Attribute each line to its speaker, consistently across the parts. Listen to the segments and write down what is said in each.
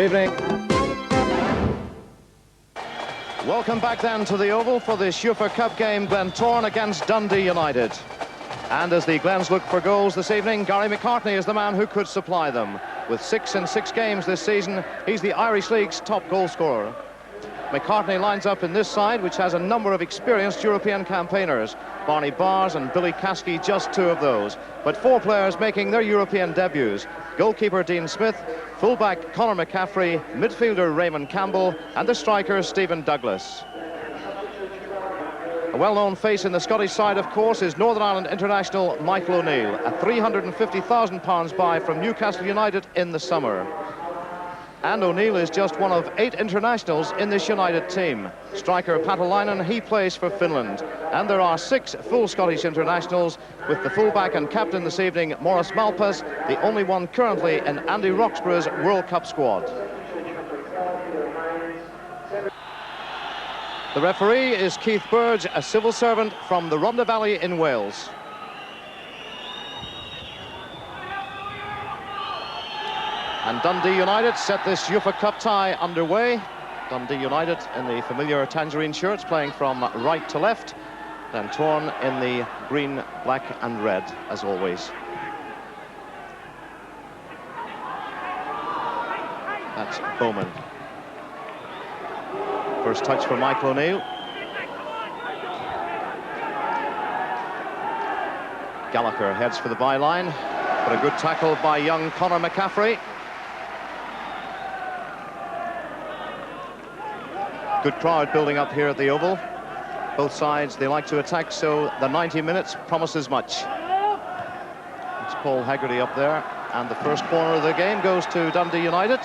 Speaker 1: Good evening. Welcome back then to the Oval for this UEFA Cup game, Glentoran against Dundee United. And as the Glens look for goals this evening, Gary McCartney is the man who could supply them. With 6 in 6 games this season, he's the Irish League's top goal scorer. McCartney lines up in this side, which has a number of experienced European campaigners. Barney Bars and Billy Caskey, just 2 of those. But 4 players making their European debuts. Goalkeeper Dean Smith, fullback Conor McCaffrey, midfielder Raymond Campbell, and the striker Stephen Douglas. A well-known face in the Scottish side, of course, is Northern Ireland international Michael O'Neill, a £350,000 buy from Newcastle United in the summer. And O'Neill is just one of 8 internationals in this United team. Striker Patalainen, he plays for Finland. And there are 6 full Scottish internationals, with the fullback and captain this evening, Maurice Malpas, the only one currently in Andy Roxburgh's World Cup squad. The referee is Keith Burge, a civil servant from the Rhondda Valley in Wales. And Dundee United set this UEFA Cup tie underway. Dundee United in the familiar tangerine shirts, playing from right to left. Glentoran in the green, black and red, as always. That's Bowman. First touch for Michael O'Neill. Gallagher heads for the byline, but a good tackle by young Conor McCaffrey. Good crowd building up here at the Oval. Both sides, they like to attack, so the 90 minutes promises much. It's Paul Haggerty up there, and the first corner of the game goes to Dundee United.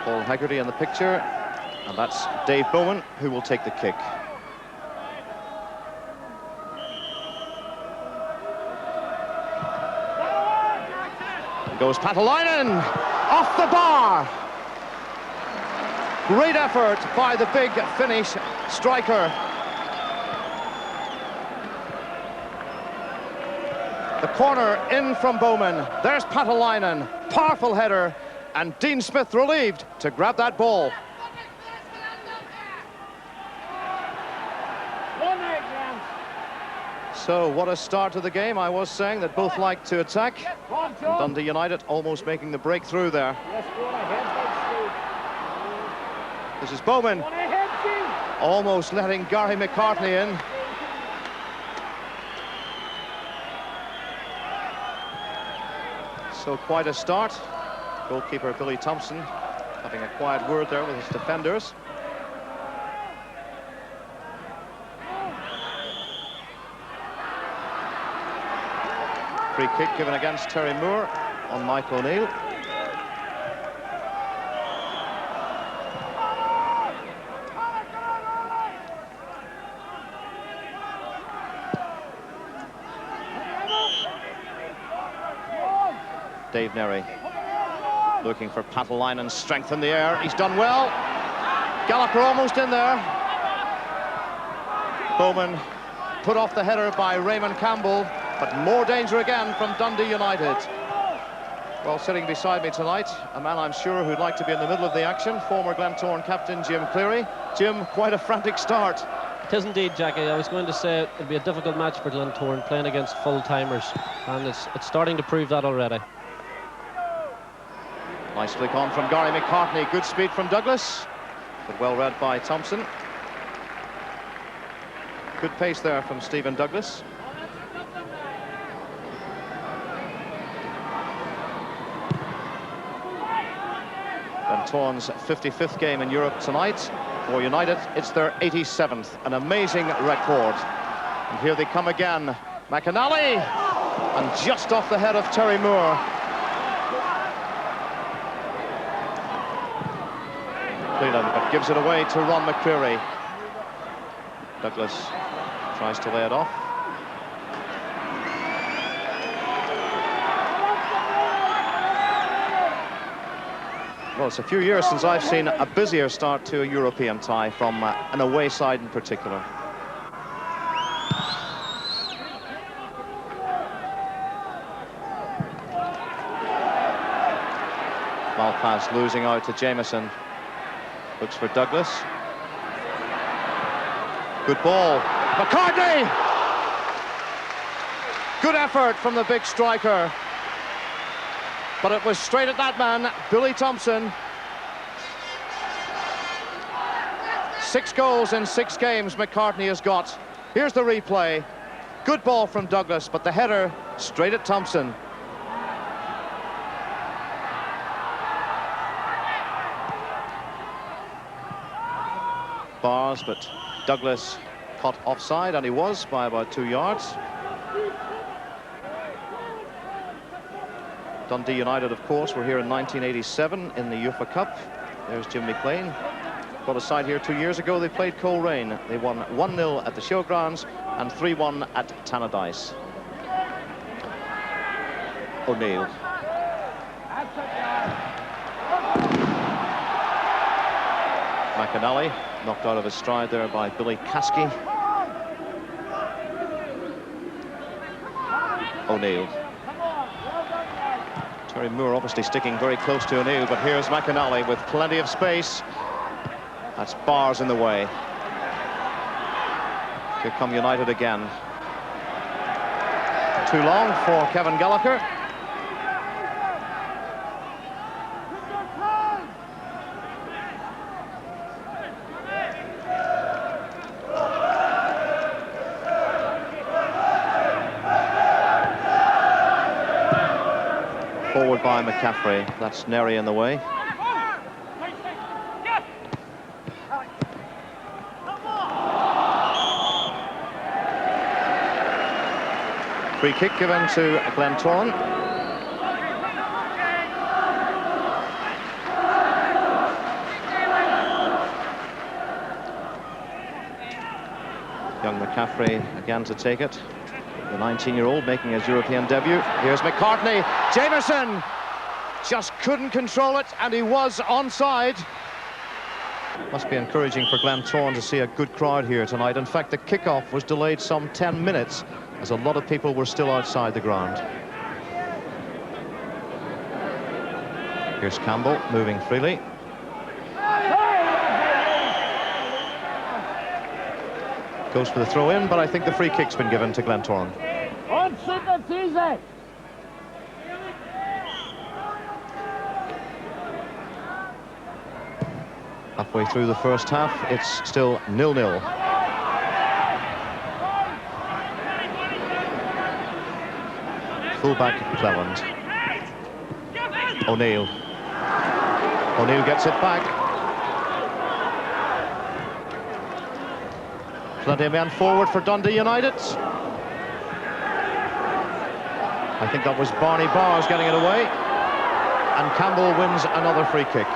Speaker 1: Paul Haggerty in the picture, and that's Dave Bowman, who will take the kick. And goes Patalainen, off the bar. Great effort by the big Finnish striker. The corner in from Bowman. There's Patalainen, powerful header, and Dean Smith relieved to grab that ball. So what a start to the game. I was saying that both like to attack. And Dundee United almost making the breakthrough there. This is Bowman, almost letting Gary McCartney in. So quite a start. Goalkeeper Billy Thompson having a quiet word there with his defenders. Free kick given against Terry Moore on Michael O'Neill. Dave Nerry looking for Patalainen's strength in the air. He's done well. Gallagher almost in there. Bowman put off the header by Raymond Campbell, but more danger again from Dundee United. Well, sitting beside me tonight, a man I'm sure who'd like to be in the middle of the action, former Glentoran captain Jim Cleary. Jim, quite a frantic start.
Speaker 2: It is indeed, Jackie. I was going to say it'll be a difficult match for Glentoran, playing against full-timers, and it's starting to prove that already.
Speaker 1: Nice flick on from Gary McCartney. Good speed from Douglas, but well read by Thompson. Good pace there from Stephen Douglas. Glentoran's 55th game in Europe tonight. For United, it's their 87th, an amazing record. And here they come again. McAnally, and just off the head of Terry Moore. But gives it away to Ron McCreary. Douglas tries to lay it off. Well, it's a few years since I've seen a busier start to a European tie from an away side in particular. Malpass losing out to Jameson. Looks for Douglas. Good ball. McCartney! Good effort from the big striker. But it was straight at that man, Billy Thompson. 6 goals in 6 games McCartney has got. Here's the replay. Good ball from Douglas, but the header straight at Thompson. Bars, but Douglas caught offside, and he was by about 2 yards. Dundee United, of course, were here in 1987 in the UEFA Cup. There's Jim McLean. Brought a side here 2 years ago. They played Coleraine. They won 1-0 at the Showgrounds and 3-1 at Tannadice. O'Neill. McAnally knocked out of his stride there by Billy Caskey. O'Neill. Terry Moore obviously sticking very close to O'Neill, but here's McAnally with plenty of space. That's Bars in the way. Here come United again. Too long for Kevin Gallagher. Forward by McCaffrey. That's Neri in the way. Free kick given to Glentoran. Young McCaffrey again to take it. The 19-year-old making his European debut. Here's McCartney. Jameson just couldn't control it, and he was onside. Must be encouraging for Glentoran to see a good crowd here tonight. In fact, the kickoff was delayed some 10 minutes, as a lot of people were still outside the ground. Here's Campbell moving freely. Goes for the throw-in, but I think the free kick's been given to Glentoran. Halfway through the first half, it's still 0-0. Fullback Cleland. O'Neill. O'Neill gets it back. Plenty of men forward for Dundee United. I think that was Barney Bars getting it away. And Campbell wins another free kick.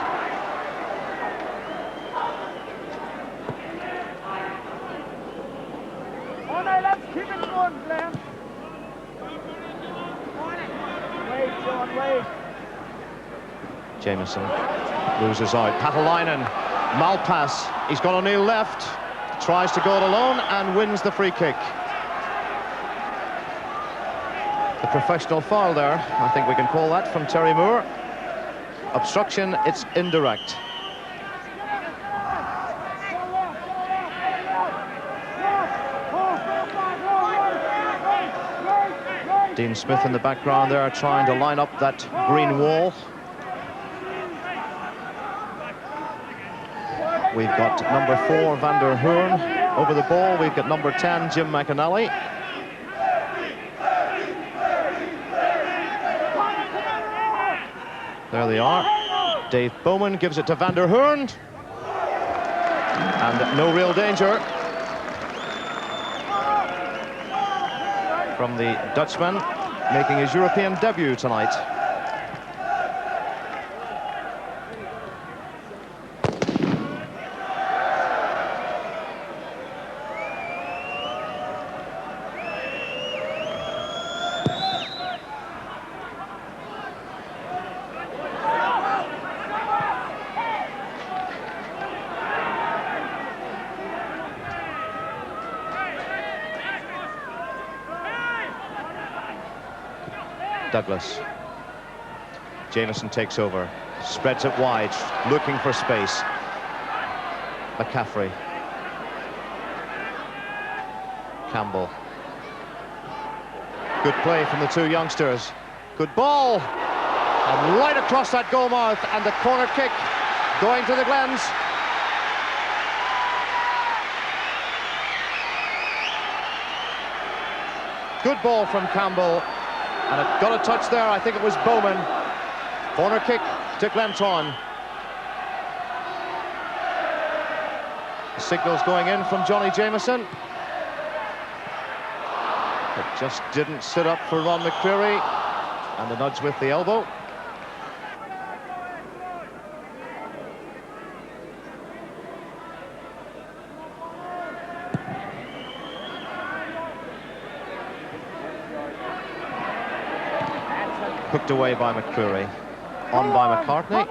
Speaker 1: Jameson loses out. Patalainen, Malpass. He's got O'Neill left. Tries to go it alone and wins the free kick. The professional foul there, I think we can call that, from Terry Moore. Obstruction, it's indirect. Dean Smith in the background there trying to line up that green wall. We've got number 4, Van der Hoorn, over the ball. We've got number 10, Jim McAnally. There they are. Dave Bowman gives it to Van der Hoorn. And no real danger from the Dutchman, making his European debut tonight. Douglas. Jameson takes over. Spreads it wide, looking for space. McCaffrey. Campbell. Good play from the two youngsters. Good ball. And right across that goal mouth, and the corner kick going to the Glens. Good ball from Campbell, and it got a touch there. I think it was Bowman. Corner kick to Glentoran. The signal's going in from Johnny Jameson. It just didn't sit up for Ron McCreary, and a nudge with the elbow. Hooked away by McCreary. On by McCartney.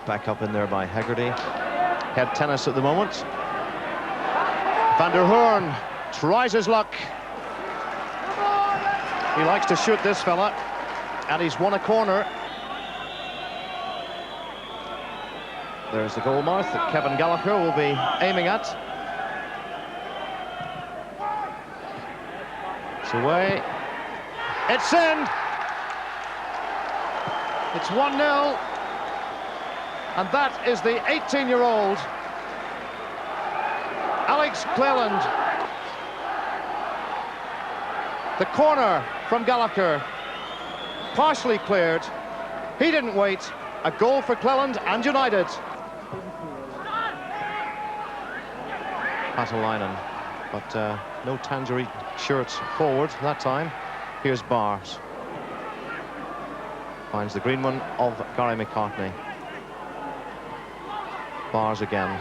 Speaker 1: Back up in there by Hegarty. Head tennis at the moment. Van der Hoorn tries his luck. He likes to shoot, this fella, and he's won a corner. There's the goal mouth that Kevin Gallagher will be aiming at. It's away. It's in. It's 1-0. And that is the 18-year-old Alex Cleland. The corner from Gallagher, partially cleared. He didn't wait. A goal for Cleland and United. Patalainen, but no tangerine shirts forward that time. Here's Bars. Finds the green one of Gary McCartney. Bars again.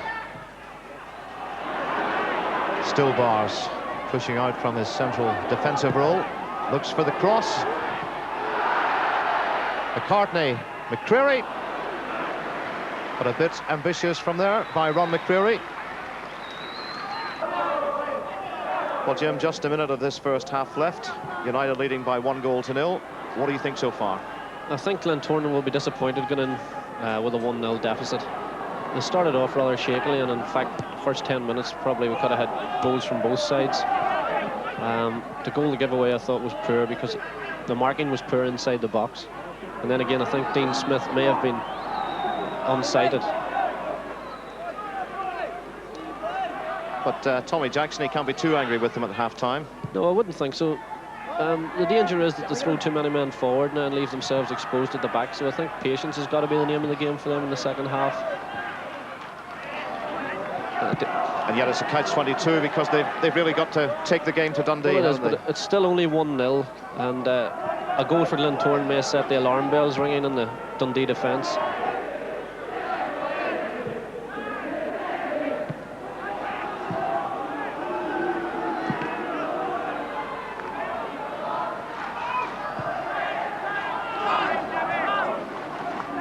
Speaker 1: Still Bars, pushing out from his central defensive role. Looks for the cross. McCartney, McCreary. But a bit ambitious from there by Ron McCreary. Well, Jim, just a minute of this first half left. United leading by 1-0. What do you think so far?
Speaker 2: I think Glentoran will be disappointed going in with a 1-0 deficit. They started off rather shakily, and in fact, first 10 minutes probably we could have had goals from both sides. The goal to give away I thought was poor because the marking was poor inside the box. And then again, I think Dean Smith may have been unsighted.
Speaker 1: But Tommy Jackson, he can't be too angry with them at half-time.
Speaker 2: No, I wouldn't think so. The danger is that they throw too many men forward now and leave themselves exposed at the back. So I think patience has got to be the name of the game for them in the second half.
Speaker 1: And yet it's a catch-22 because they've really got to take the game to Dundee.
Speaker 2: Well, it is, but it's still only 1-0, and a goal for Glentoran may set the alarm bells ringing in the Dundee defence.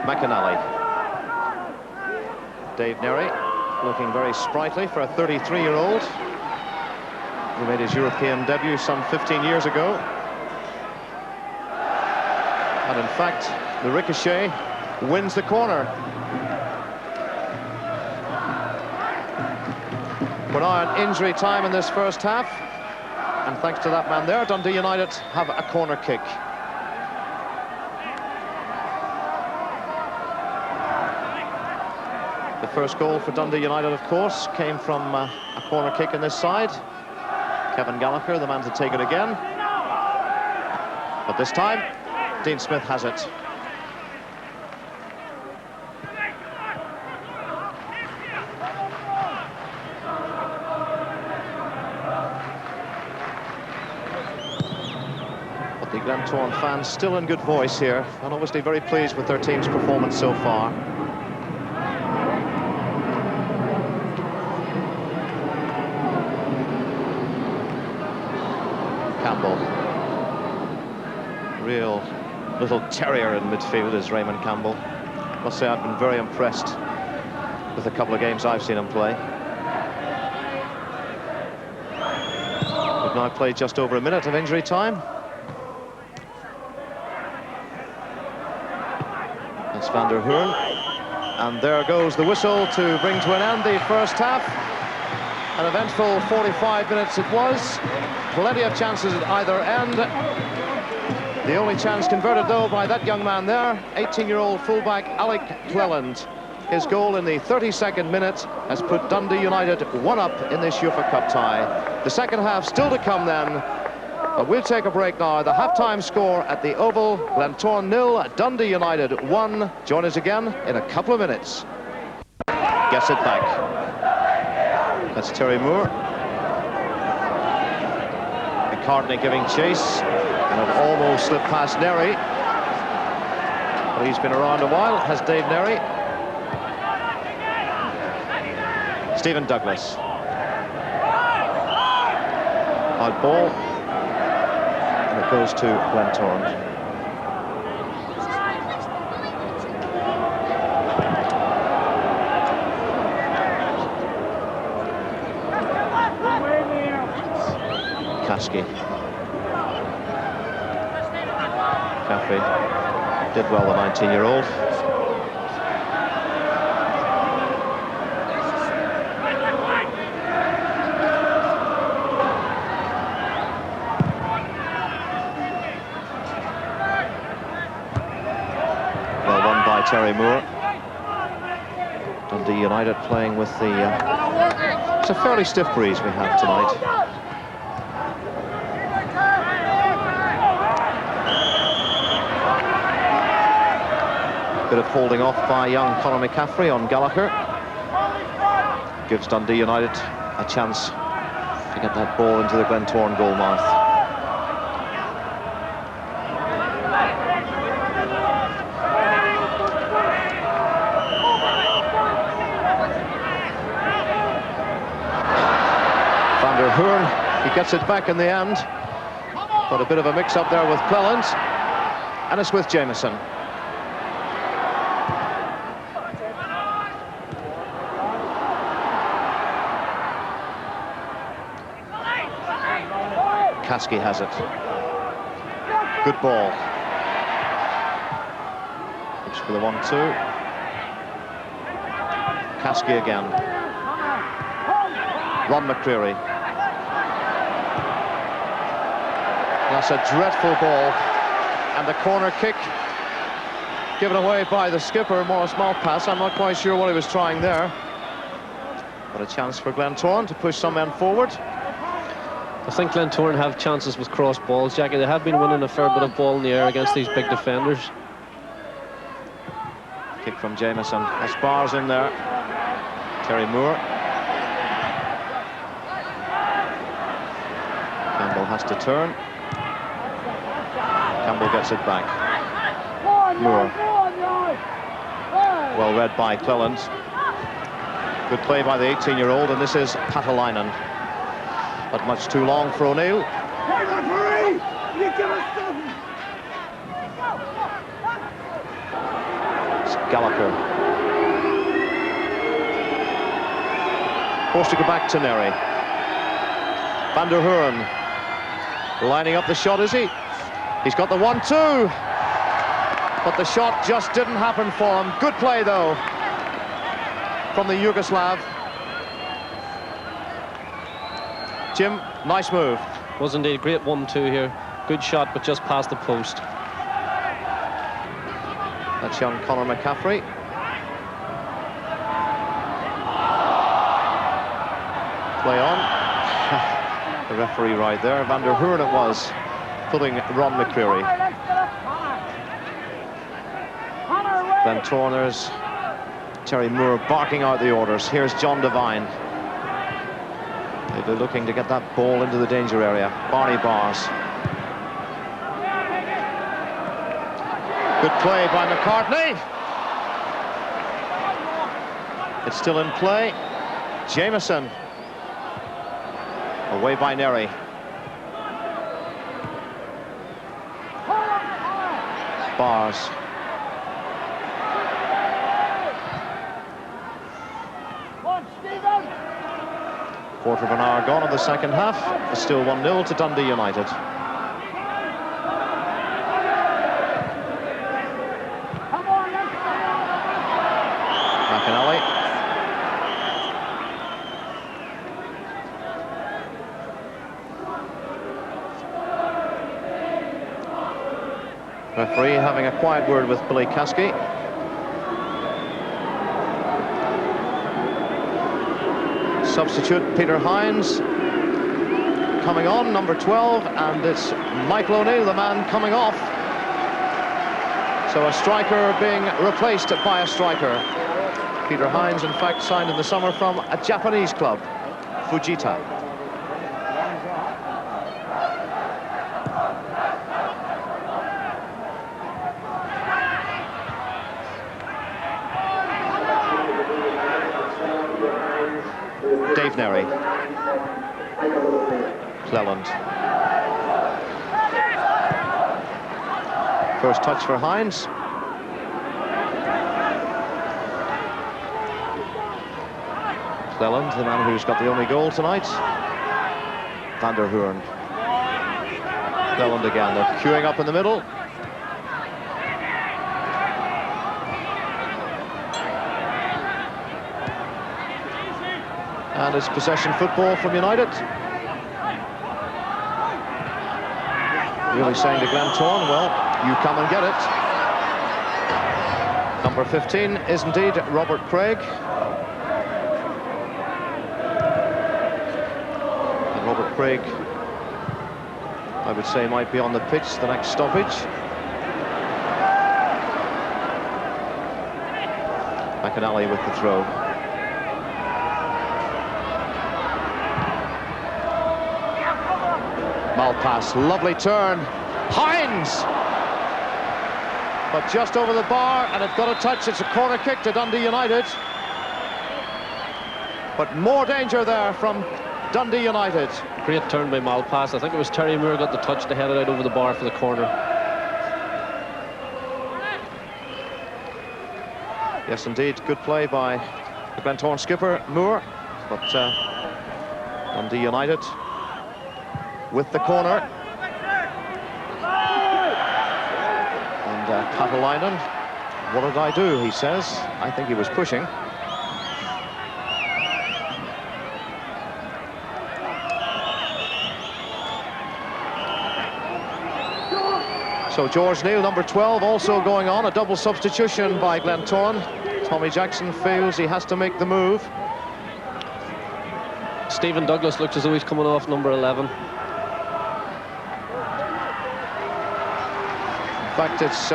Speaker 1: McAnally. Dave Nerry, looking very sprightly for a 33-year-old who made his European debut some 15 years ago. And in fact, the ricochet wins the corner. We're now in injury time in this first half, and thanks to that man there, Dundee United have a corner kick. The first goal for Dundee United, of course, came from a corner kick in this side. Kevin Gallagher, the man to take it again. But this time, Dean Smith has it. But the Glentoran fans still in good voice here, and obviously very pleased with their team's performance so far. Campbell. Real little terrier in midfield is Raymond Campbell. I must say I've been very impressed with a couple of games I've seen him play. We've now played just over a minute of injury time. That's Van der Hoorn. And there goes the whistle to bring to an end the first half. An eventful 45 minutes it was. Plenty of chances at either end. The only chance converted, though, by that young man there, 18-year-old fullback Alec Cleland. His goal in the 32nd minute has put Dundee United 1-up in this UEFA Cup tie. The second half still to come then. But we'll take a break now. The half-time score at the Oval: Glentoran 0, Dundee United 1. Join us again in a couple of minutes. Gets it back. That's Terry Moore. McCartney giving chase. And it almost slipped past Neri. But he's been around a while, has Dave Neri. Stephen Douglas. Out ball. And it goes to Glentoran. Kasky. Caffrey did well, the 19-year-old. Well won by Terry Moore. Dundee United playing with the... it's a fairly stiff breeze we have tonight. Bit of holding off by young Conor McCaffrey on Gallagher. Gives Dundee United a chance to get that ball into the Glentoran goal mouth. Van der Hoorn, he gets it back in the end. But a bit of a mix-up there with Cleland. And it's with Jameson. Kasky has it. Good ball. Looks for the 1-2. Kasky again. Ron McCreary. That's a dreadful ball. And the corner kick given away by the skipper, Maurice Malpass. I'm not quite sure what he was trying there. But a chance for Glentoran to push some men forward.
Speaker 2: I think Glentoran have chances with cross balls, Jackie. They have been winning a fair bit of ball in the air against these big defenders.
Speaker 1: Kick from Jameson. That's bars in there. Terry Moore. Campbell has to turn. Campbell gets it back. Moore. Well read by Cleland. Good play by the 18-year-old, and this is Patalainen. But much too long for O'Neill. It's Gallagher. Forced to go back to Neri. Van der Hoorn. Lining up the shot, is he? He's got the 1-2. But the shot just didn't happen for him. Good play, though, from the Yugoslav. Jim, nice move.
Speaker 2: Was indeed a great 1-2 here. Good shot, but just past the post.
Speaker 1: That's young Conor McCaffrey. Play on. The referee right there. Van der Hoorn it was, pulling Ron McCreary. Glentoraners, Terry Moore barking out the orders. Here's John Devine. They're looking to get that ball into the danger area. Barney Bars. Good play by McCartney. It's still in play. Jameson. Away by Neri. Bars. Quarter of an hour gone in the second half. It's still 1-0 to Dundee United. McAnally. Referee having a quiet word with Billy Caskey. Substitute Peter Hines coming on, number 12, and it's Michael O'Neill, the man coming off. So a striker being replaced by a striker. Peter Hines, in fact, signed in the summer from a Japanese club, Fujita. Dave Nerry. Cleland. First touch for Hines. Cleland, the man who's got the only goal tonight. Van der Hoorn. Cleland again, they're queuing up in the middle. And it's possession football from United. Really saying to Glentoran, well, you come and get it. Number 15 is indeed Robert Craig. And Robert Craig, I would say, might be on the pitch the next stoppage. McAnally with the throw. Malpass, lovely turn. Hines! But just over the bar, and it got a touch. It's a corner kick to Dundee United. But more danger there from Dundee United.
Speaker 2: Great turn by Malpass. I think it was Terry Moore got the touch to head it out over the bar for the corner.
Speaker 1: Yes, indeed, good play by the Glentoran skipper, Moore. But Dundee United with the corner. And Katalainen, what did I do, he says. I think he was pushing. So George Neal, number 12, also going on. A double substitution by Glentoran. Tommy Jackson feels he has to make the move.
Speaker 2: Stephen Douglas looks as though he's coming off number 11.
Speaker 1: In fact, it's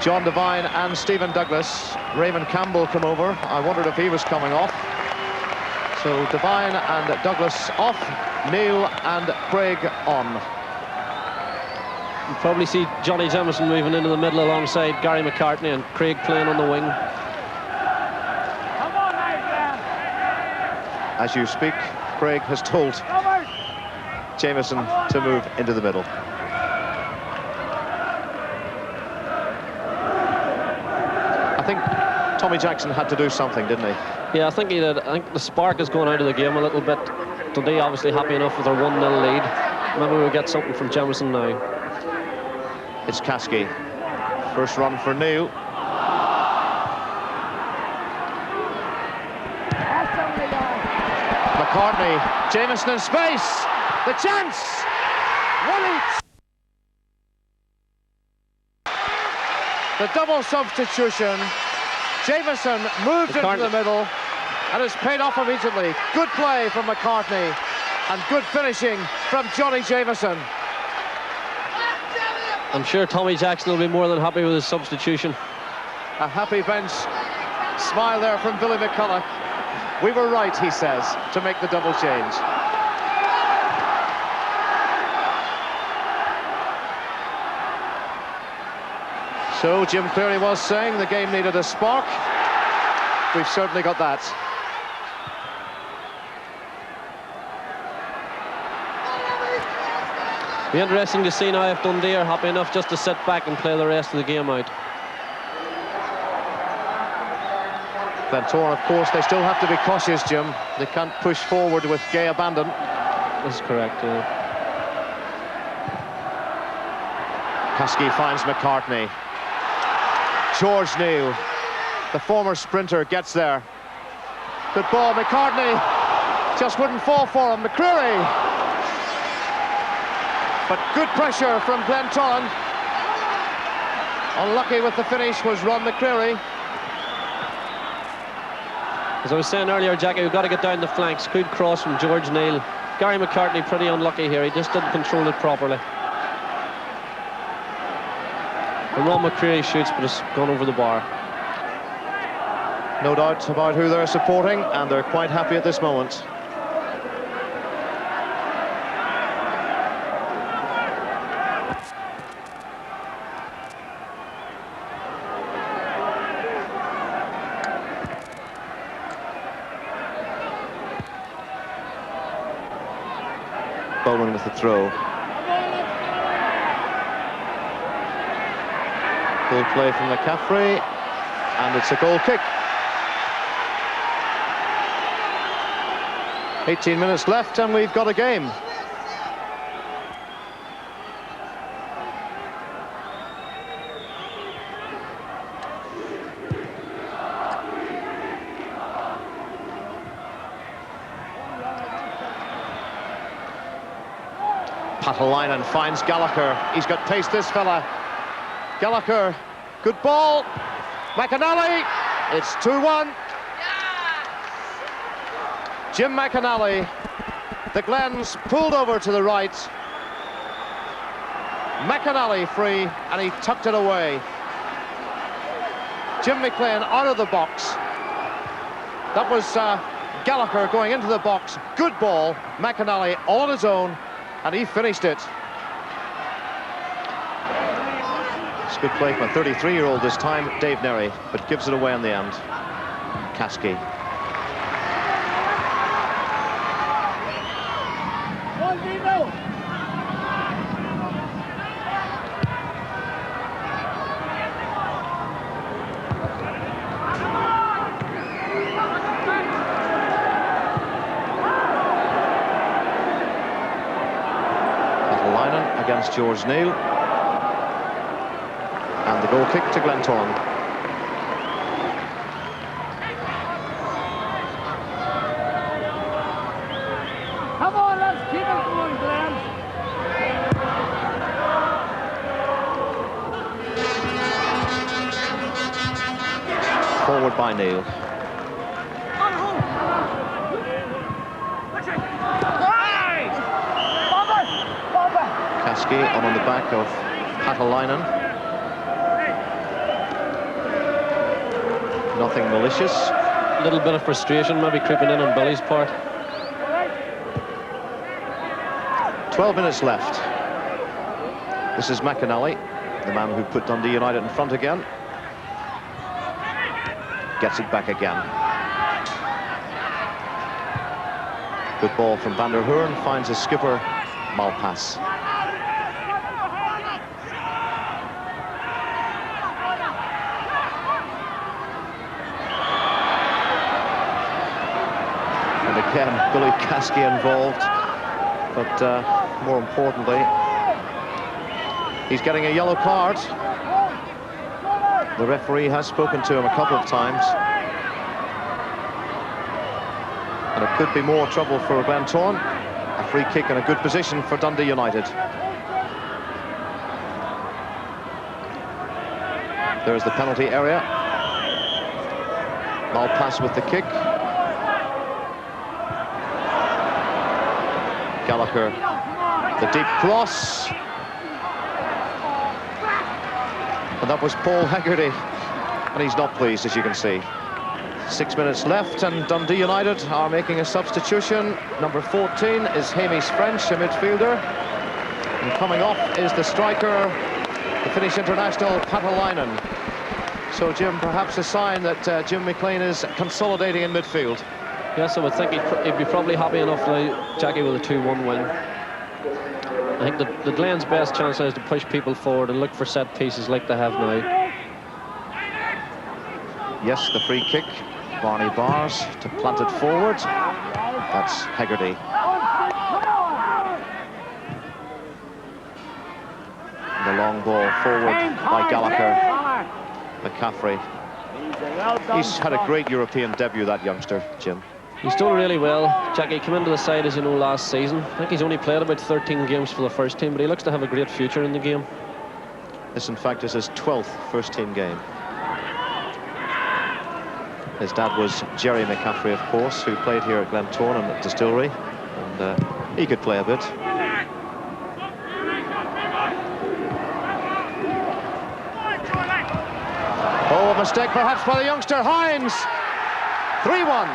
Speaker 1: John Devine and Stephen Douglas. Raymond Campbell come over. I wondered if he was coming off. So Devine and Douglas off, Neal and Craig on.
Speaker 2: You probably see Johnny Jameson moving into the middle alongside Gary McCartney and Craig playing on the wing.
Speaker 1: As you speak, Craig has told Jameson to move into the middle. I think Tommy Jackson had to do something, didn't he?
Speaker 2: Yeah, I think he did. I think the spark is going out of the game a little bit. Dundee obviously happy enough with their 1-0 lead. Maybe we'll get something from Jameson now.
Speaker 1: It's Caskey. First run for Neal. McCartney, Jameson in space. The chance. 1-each. The double substitution. Jameson moved into the middle and it's paid off immediately. Good play from McCartney and good finishing from Johnny Jameson.
Speaker 2: I'm sure Tommy Jackson will be more than happy with his substitution.
Speaker 1: A happy bench smile there from Billy McCulloch. We were right, he says, to make the double change. So Jim Cleary was saying the game needed a spark. We've certainly got that.
Speaker 2: Be interesting to see now if Dundee are happy enough just to sit back and play the rest of the game out.
Speaker 1: Glentoran, of course, they still have to be cautious, Jim. They can't push forward with gay abandon.
Speaker 2: That's correct, yeah.
Speaker 1: Caskey finds McCartney. George Neal The former sprinter gets there. Good ball, McCartney. Just wouldn't fall for him. McCreary. But good pressure from Glentoran. Unlucky with the finish was Ron McCreary.
Speaker 2: As I was saying earlier, Jackie, we've got to get down the flanks. Good cross from George Neal. Gary McCartney pretty unlucky here. He just didn't control it properly. And Ron McCreary shoots, but it's gone over the bar.
Speaker 1: No doubt about who they're supporting, and they're quite happy at this moment. Bowman with the throw. Full play from McCaffrey, and it's a goal kick. 18 minutes left, and we've got a game. Patalainen finds Gallagher. He's got pace, this fella. Gallagher, good ball. McAnally, it's 2-1. Jim McAnally, the Glens pulled over to the right. McAnally free, and he tucked it away. Jim McLean out of the box. That was Gallagher going into the box. Good ball. McAnally all on his own, and he finished it. It's good play from a 33-year-old this time, Dave Nerry, but gives it away in the end. Kasky. Against George Neal, and the goal kick to Glentoran.
Speaker 3: Come on, let's keep it going, Glenn.
Speaker 1: Forward by Neal. Kasky on the back of Patalainen. Nothing malicious.
Speaker 2: A little bit of frustration maybe creeping in on Billy's part.
Speaker 1: 12 minutes left. This is McAnally, the man who put Dundee United in front again. Gets it back again. Good ball from Van der Hoorn, finds his skipper, Malpass. Again, Billy Kasky involved, but more importantly, he's getting a yellow card. The referee has spoken to him a couple of times, and it could be more trouble for Glentoran. A free kick in a good position for Dundee United. There's the penalty area. Malpass with the kick. Gallagher, the deep cross, and that was Paul Haggerty, and he's not pleased, as you can see. 6 minutes left, and Dundee United are making a substitution. Number 14 is Hamish French, a midfielder, and coming off is the striker, the Finnish international Patalainen. So, Jim, perhaps a sign that Jim McLean is consolidating in midfield.
Speaker 2: Yes, I would think he'd be probably happy enough now, Jackie, with a 2-1 win. I think the Glens' best chance now is to push people forward and look for set pieces like they have now.
Speaker 1: Yes, the free kick. Barney Bars to plant it forward. That's Haggerty. The long ball forward by Gallagher. McCaffrey.
Speaker 3: Well done,
Speaker 1: He's had a
Speaker 3: Scott.
Speaker 1: great European debut, that youngster, Jim.
Speaker 2: He's done really well. Jackie came into the side, as you know, last season. I think he's only played about 13 games for the first team, but he looks to have a great future in the game.
Speaker 1: This, in fact, is his 12th first-team game. His dad was Jerry McCaffrey, of course, who played here at Glentoran and at Distillery, and he could play a bit. Oh, a mistake perhaps by the youngster, Hines. 3-1.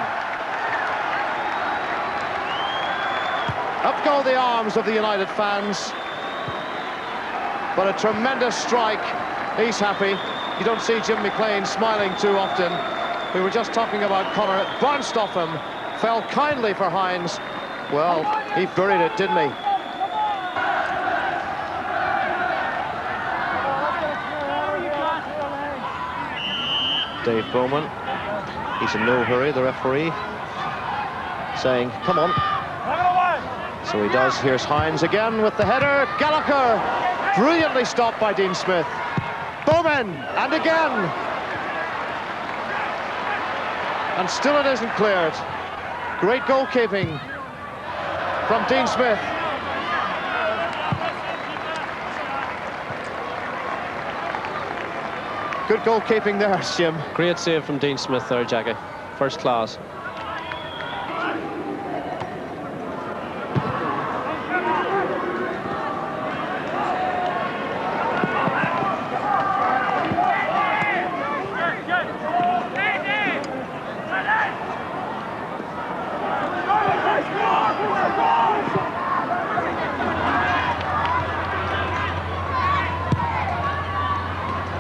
Speaker 1: Up go the arms of the United fans. But a tremendous strike. He's happy. You don't see Jim McLean smiling too often. We were just talking about Connor. It bounced off him. Fell kindly for Hines. Well, he buried it, didn't he? Dave Bowman. He's in no hurry, the referee, saying, come on. So he does. Here's Hines again with the header. Gallagher, brilliantly stopped by Dean Smith. Bowman, and again. And still it isn't cleared. Great goalkeeping from Dean Smith. Good goalkeeping there, Jim.
Speaker 2: Great save from Dean Smith there, Jackie. First class.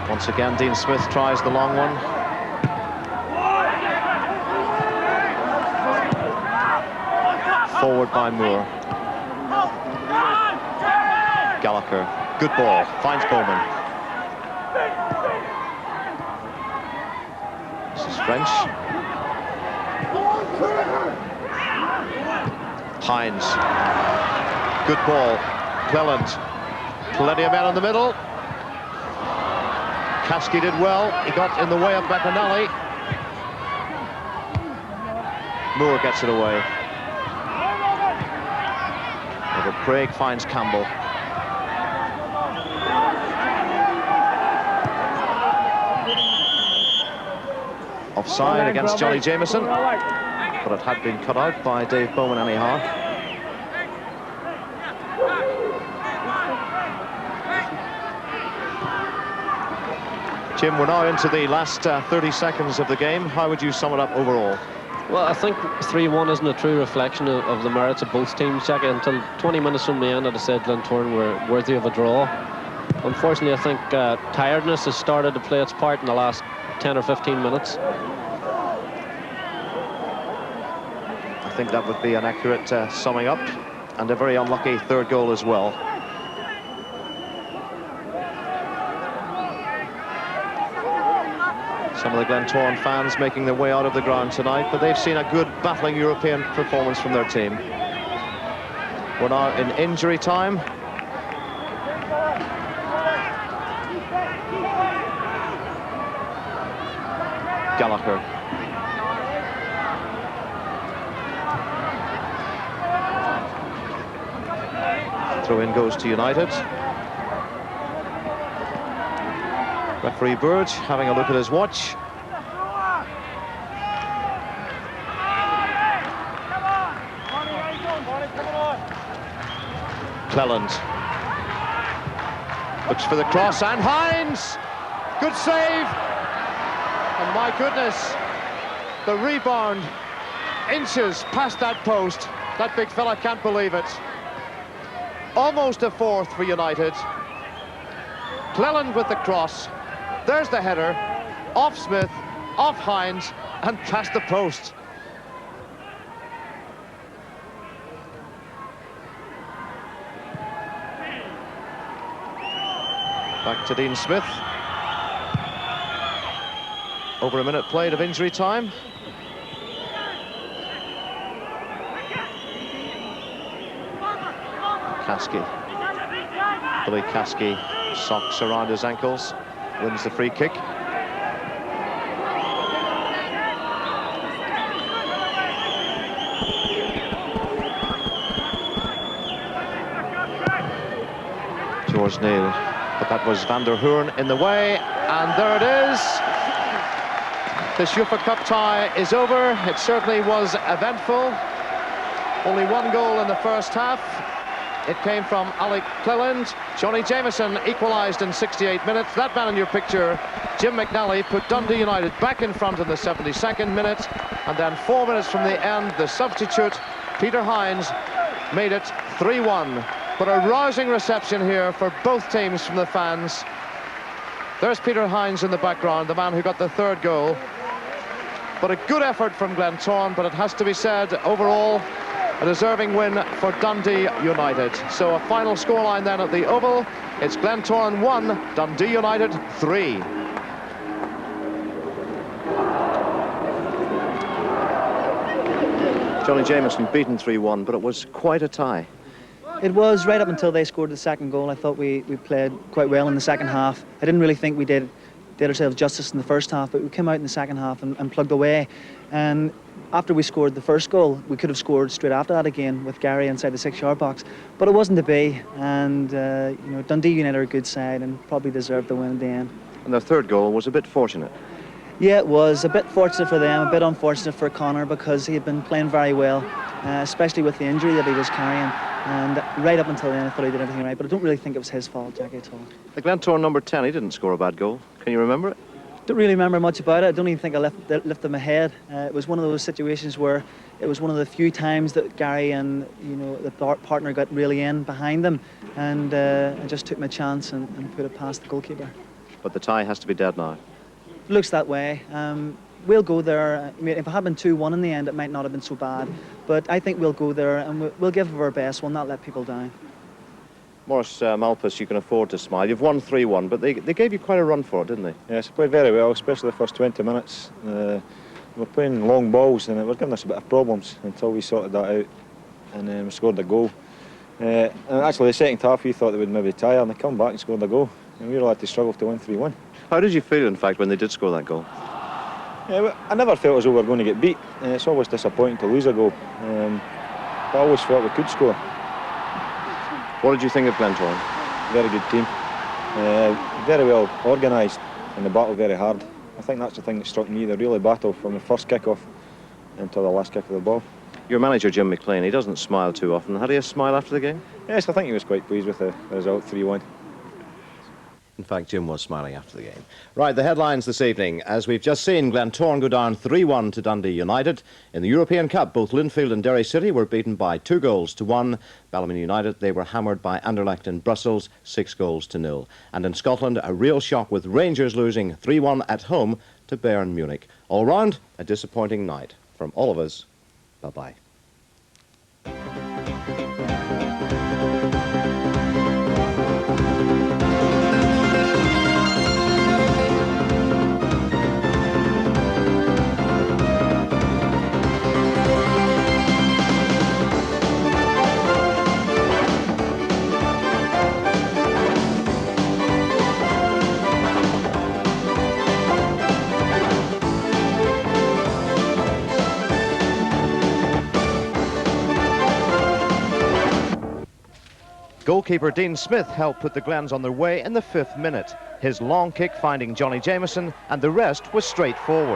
Speaker 1: Once again, Dean Smith tries the long one. Forward by Moore. Gallagher, good ball, finds Bowman. This is French. Hines, good ball. Cleland, plenty of men in the middle. Kasky did well. He got in the way of McAnally. Moore gets it away. But Craig finds Campbell. Offside against Johnny Jameson, but it had been cut out by Dave Bowman anyhow. Jim, we're now into the last 30 seconds of the game. How would you sum it up overall?
Speaker 2: Well, I think 3-1 isn't a true reflection of the merits of both teams, Jackie. Until 20 minutes from the end, I'd have said Glentoran were worthy of a draw. Unfortunately, I think tiredness has started to play its part in the last 10 or 15 minutes.
Speaker 1: I think that would be an accurate summing up, and a very unlucky third goal as well. Some of the Glentoran fans making their way out of the ground tonight, but they've seen a good battling European performance from their team. We're now in injury time. Gallagher. Throw-in goes to United. Referee Burge having a look at his watch. Cleland looks for the cross, and Hines! Good save! And my goodness, the rebound inches past that post. That big fella can't believe it. Almost a fourth for United. Cleland with the cross. There's the header, off Smith, off Hines, and past the post. Back to Dean Smith. Over a minute played of injury time. Kasky. Billy Kasky, socks around his ankles, wins the free kick. scores, Neil. But that was Van der Hoorn in the way, and there it is. This UEFA Cup tie is over. It certainly was eventful. Only one goal in the first half. It came from Alec Cleland. Johnny Jameson equalised in 68 minutes. That man in your picture, Jim McNally, put Dundee United back in front in the 72nd minute. And then 4 minutes from the end, the substitute, Peter Hines, made it 3-1. But a rousing reception here for both teams from the fans. There's Peter Hines in the background, the man who got the third goal. But a good effort from Glentoran, but it has to be said, overall, a deserving win for Dundee United. So a final scoreline then at the Oval. It's Glentoran 1, Dundee United 3. Johnny Jameson beaten 3-1, but it was quite a tie.
Speaker 4: It was right up until they scored the second goal. I thought we played quite well in the second half. I didn't really think we did ourselves justice in the first half, but we came out in the second half and plugged away. And after we scored the first goal, we could have scored straight after that again with Gary inside the 6-yard box, but it wasn't to be. And you know, Dundee United are a good side and probably deserved the win at the end.
Speaker 1: And their third goal was a bit fortunate.
Speaker 4: Yeah, it was a bit fortunate for them, a bit unfortunate for Connor, because he had been playing very well, especially with the injury that he was carrying. And right up until then, I thought he did everything right, but I don't really think it was his fault, Jackie, at all.
Speaker 1: The Glentoran number 10, he didn't score a bad goal. Can you remember it?
Speaker 4: Don't really remember much about it. I don't even think I lifted my head. It was one of those situations where it was one of the few times that Gary and the partner got really in behind them, and I just took my chance and put it past the goalkeeper.
Speaker 1: But the tie has to be dead now.
Speaker 4: It looks that way. We'll go there. I mean, if it had been 2-1 in the end, it might not have been so bad. But I think we'll go there and we'll give it our best. We'll not let people down.
Speaker 5: Morris Malpas, you can afford to smile. You've won 3-1, but they gave you quite a run for it, didn't they?
Speaker 6: Yes, they played very well, especially the first 20 minutes. We were playing long balls and it was giving us a bit of problems until we sorted that out, and then we scored a goal. And actually, the second half, we thought they would maybe tire, and they come back and scored a goal. And we really had to struggle to win 3-1.
Speaker 1: How did you feel, in fact, when they did score that goal?
Speaker 6: Yeah, I never felt as though we were going to get beat. It's always disappointing to lose a goal. But I always felt we could score.
Speaker 1: What did you think of Glentoran?
Speaker 6: Very good team. Very well organised, and they battled very hard. I think that's the thing that struck me. They really battled from the first kick-off until the last kick of the ball.
Speaker 1: Your manager, Jim McLean, he doesn't smile too often. Had he a smile after the game?
Speaker 6: Yes, I think he was quite pleased with the result, 3-1.
Speaker 1: In fact, Jim was smiling after the game. Right, the headlines this evening. As we've just seen, Glentoran go down 3-1 to Dundee United. In the European Cup, both Linfield and Derry City were beaten by 2-1. Ballymena United, they were hammered by Anderlecht in Brussels, 6-0. And in Scotland, a real shock with Rangers losing 3-1 at home to Bayern Munich. All round, a disappointing night. From all of us, bye-bye. Goalkeeper Dean Smith helped put the Glens on their way in the 5th minute. His long kick finding Johnny Jameson, and the rest was straightforward.